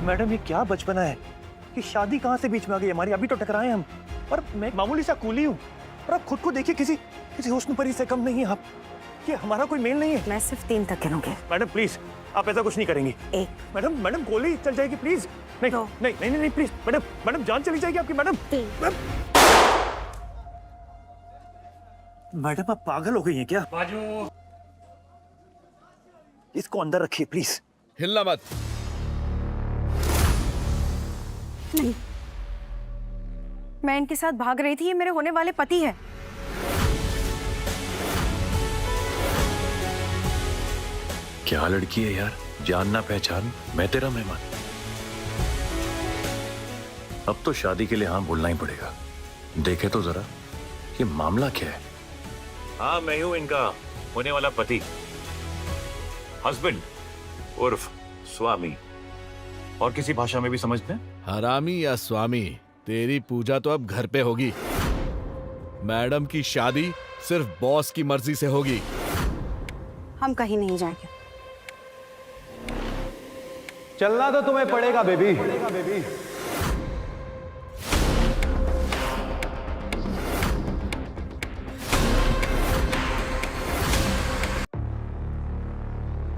Madam ये क्या बचपना है कि शादी कहाँ से बीच में आ गई हमारी? अभी तो टकराए हम, और मैं मामूली सा कूली हूँ, और आप खुद को देखिए, किसी हुस्न परी से कम नहीं है आप। ये हमारा कोई मेल नहीं है। मैं सिर्फ 3 तक गिनूंगी। मैडम प्लीज, आप ऐसा कुछ नहीं करेंगी। 1। मैडम गोली चल जाएगी प्लीज। नहीं नहीं नहीं नहीं प्लीज मैडम जान चली जाएगी आपकी। मैडम मैडम आप पागल हो गई हैं क्या? बाजू इसको अंदर रखिए प्लीज। हिलना मत। नहीं, मैं इनके साथ भाग रही थी, ये मेरे होने वाले पति है। क्या लड़की है यार, जान ना पहचान, मैं तेरा मेहमान। अब तो शादी के लिए हाँ बोलना ही पड़ेगा। देखे तो जरा ये मामला क्या है। हाँ मैं हूं इनका होने वाला पति, हस्बैंड उर्फ स्वामी, और किसी भाषा में भी समझते हैं। हरामी या स्वामी, तेरी पूजा तो अब घर पे होगी। मैडम की शादी सिर्फ बॉस की मर्जी से होगी। हम कहीं नहीं जाएंगे। चलना तो तुम्हें पड़ेगा बेबी।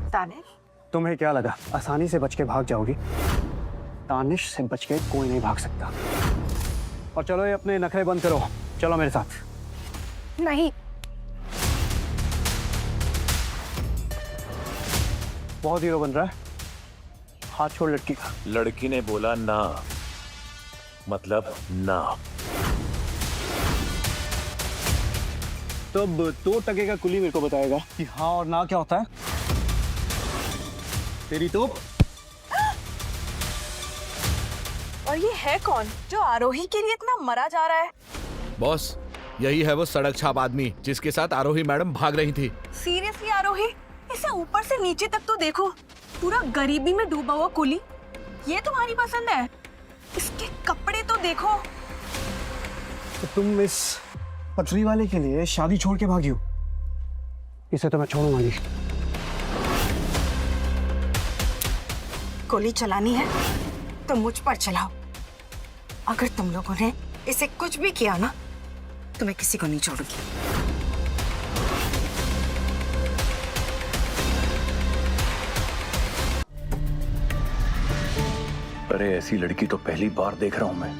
तानिश, तुम्हें क्या लगा आसानी से बच के भाग जाओगी? तानिश से बच के कोई नहीं भाग सकता। और चलो ये अपने नखरे बंद करो, चलो मेरे साथ। नहीं। बहुत हीरो बन रहा है, हाथ छोड़ लड़की का। लड़की ने बोला ना, मतलब ना। तो अब 2 टके का कुली मेरे को बताएगा कि हाँ और ना क्या होता है। तेरी तो और ये है कौन जो आरोही के लिए इतना मरा जा रहा है? बॉस, यही है वो सड़क छाप आदमी जिसके साथ आरोही मैडम भाग रही थी। सीरियसली आरोही, इसे ऊपर से नीचे तक तो देखो, पूरा गरीबी में डूबा हुआ कुली। ये तुम्हारी पसंद है? इसके कपड़े तो देखो। तो तुम इस पटरी वाले के लिए शादी छोड़ के भागी हो? इसे तो मैं छोड़ूंगा नहीं। गोली चलानी है तो मुझ पर चलाओ। अगर तुम लोगों ने इसे कुछ भी किया ना, तो मैं किसी को नहीं छोड़ूंगी। अरे ऐसी लड़की तो पहली बार देख रहा हूं मैं,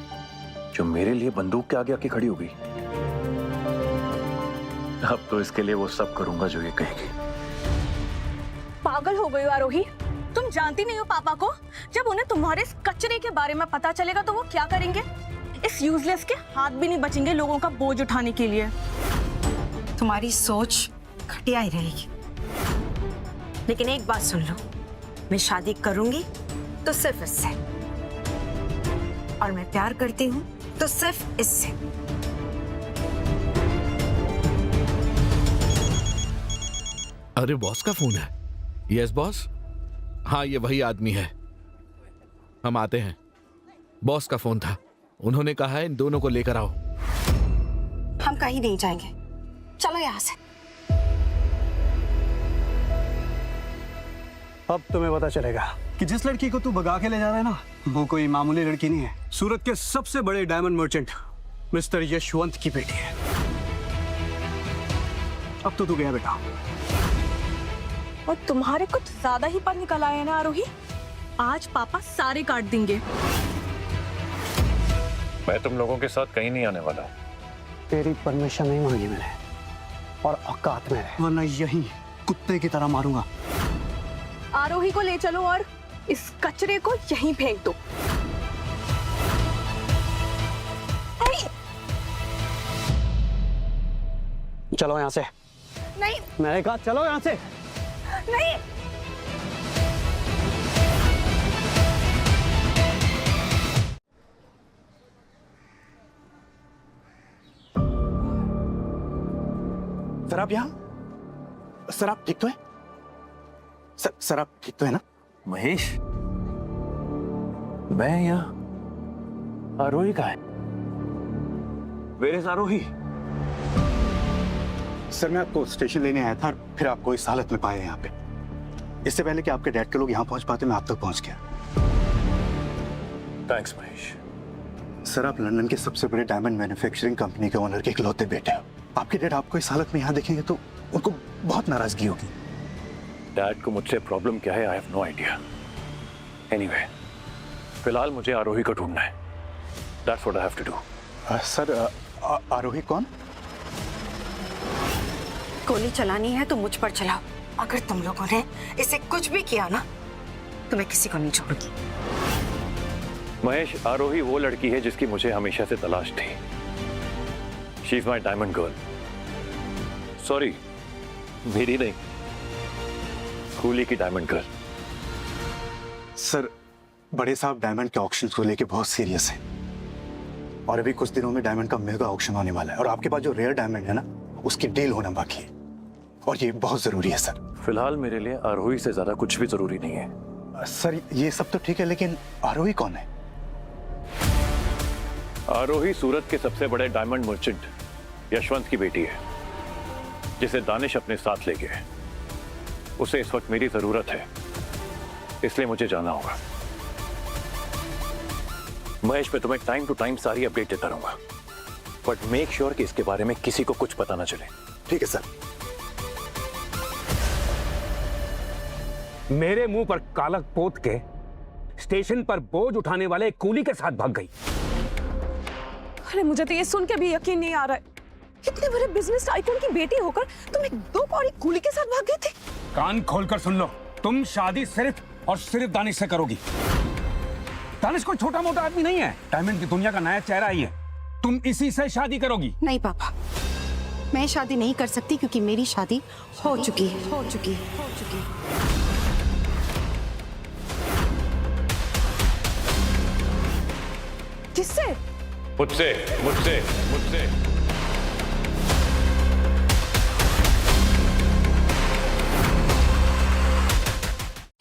जो मेरे लिए बंदूक के आगे आके खड़ी होगी। अब तो इसके लिए वो सब करूंगा जो ये कहेगी। पागल हो गई हो आरोही, तुम जानती नहीं हो पापा को? जब उन्हें तुम्हारे इस कचरे के बारे में पता चलेगा तो वो क्या करेंगे? इस यूजलेस के हाथ भी नहीं बचेंगे लोगों का बोझ उठाने के लिए। तुम्हारी सोच घटिया ही रहेगी। लेकिन एक बात सुन लो, मैं शादी करूंगी तो सिर्फ इससे, और मैं प्यार करती हूँ तो सिर्फ इससे। अरे बॉस का फोन है। यस बॉस, हाँ ये वही आदमी है, हम आते हैं। बॉस का फोन था, उन्होंने कहा है इन दोनों को लेकर आओ। हम कहीं नहीं जाएंगे, चलो यहाँ से। अब तुम्हें पता चलेगा कि जिस लड़की को तू भगा के ले जा रहा है ना, वो कोई मामूली लड़की नहीं है। सूरत के सबसे बड़े डायमंड मर्चेंट मिस्टर यशवंत की बेटी है। अब तो तू गया बेटा। और तुम्हारे कुछ ज्यादा ही पन निकल आए ना आरोही। आज पापा सारे काट देंगे। मैं तुम लोगों के साथ कहीं नहीं आने वाला। तेरी परमिशन नहीं मांगी मैंने, और औकात में है, वरना यही कुत्ते की तरह मारूंगा। आरोही को ले चलो और इस कचरे को यहीं फेंक दो। चलो यहाँ से। नहीं मैंने कहा चलो यहाँ से। नहीं, सर आप यहाँ? सर आप ठीक तो है? सर आप ठीक तो है ना? महेश, मैं यहाँ, आरोही का है। Where is Aarohi? सर मैं आपको स्टेशन लेने आया था, फिर आपको इस हालत में पाया यहाँ पे। इससे पहले कि आपके डैड के लोग यहाँ पहुंच पाते, मैं आप तक पहुंच गया। थैंक्स महेश। सर, आप लंदन के सबसे बड़े डायमंड मैन्युफैक्चरिंग कंपनी के ओनर के इकलौते बेटे हो। आपके डैड आपको इस हालत में यहाँ देखेंगे तो उनको बहुत नाराजगी होगी। डैड को मुझसे प्रॉब्लम क्या है, I have no idea. Anyway, फिलहाल मुझे आरोही को ढूंढना है। That's what I have to do. Sir, Aarohi कौन? गोली चलानी है तो मुझ पर चलाओ। अगर तुम लोगों ने इसे कुछ भी किया ना तो मैं किसी को नहीं छोड़ूंगी। महेश, आरोही वो लड़की है जिसकी मुझे हमेशा से तलाश थी। She is my diamond girl. Sorry, मेरी नहीं, कूली की डायमंड गर्ल। सर, बड़े साहब डायमंड के ऑक्शन को लेके बहुत सीरियस हैं और अभी कुछ दिनों में डायमंड का मेगा ऑक्शन होने वाला है और आपके पास जो रेयर डायमंड है ना, उसकी डील होना बाकी है और ये बहुत जरूरी है सर। फिलहाल मेरे लिए आरोही से ज्यादा कुछ भी जरूरी नहीं है। सर, ये सब तो ठीक है, लेकिन आरोही कौन है? आरोही सूरत के सबसे बड़े डायमंड मर्चेंट यशवंत की बेटी है, जिसे दानिश अपने साथ ले गए। उसे इस वक्त मेरी जरूरत है, इसलिए मुझे जाना होगा। महेश, मैं तुम्हें टाइम टू टाइम सारी अपडेट देता रहूंगा, बट मेक श्योर कि इसके बारे में किसी को कुछ पता ना चले। ठीक है सर। मेरे मुंह पर कालक पोत के स्टेशन पर बोझ उठाने वाले एक कूली के साथ भाग गई। अरे मुझे तो ये सुन के भी यकीन नहीं आ रहा है, इतने बड़े बिजनेस टाइकून की बेटी होकर तुम एक दो कौड़ी कूली के साथ भाग गए थे। कान खोलकर सुन लो, तुम शादी सिर्फ और सिर्फ दानिश से करोगी। दानिश कोई छोटा मोटा आदमी नहीं है, डायमंड की दुनिया का नया चेहरा ही है। तुम इसी से शादी करोगी। नहीं पापा, मैं शादी नहीं कर सकती क्योंकि मेरी शादी हो चुकी है। किससे? मुझसे मुझसे मुझसे।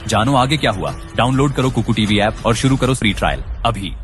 जानो आगे क्या हुआ। डाउनलोड करो कुकू टीवी ऐप और शुरू करो फ्री ट्रायल अभी।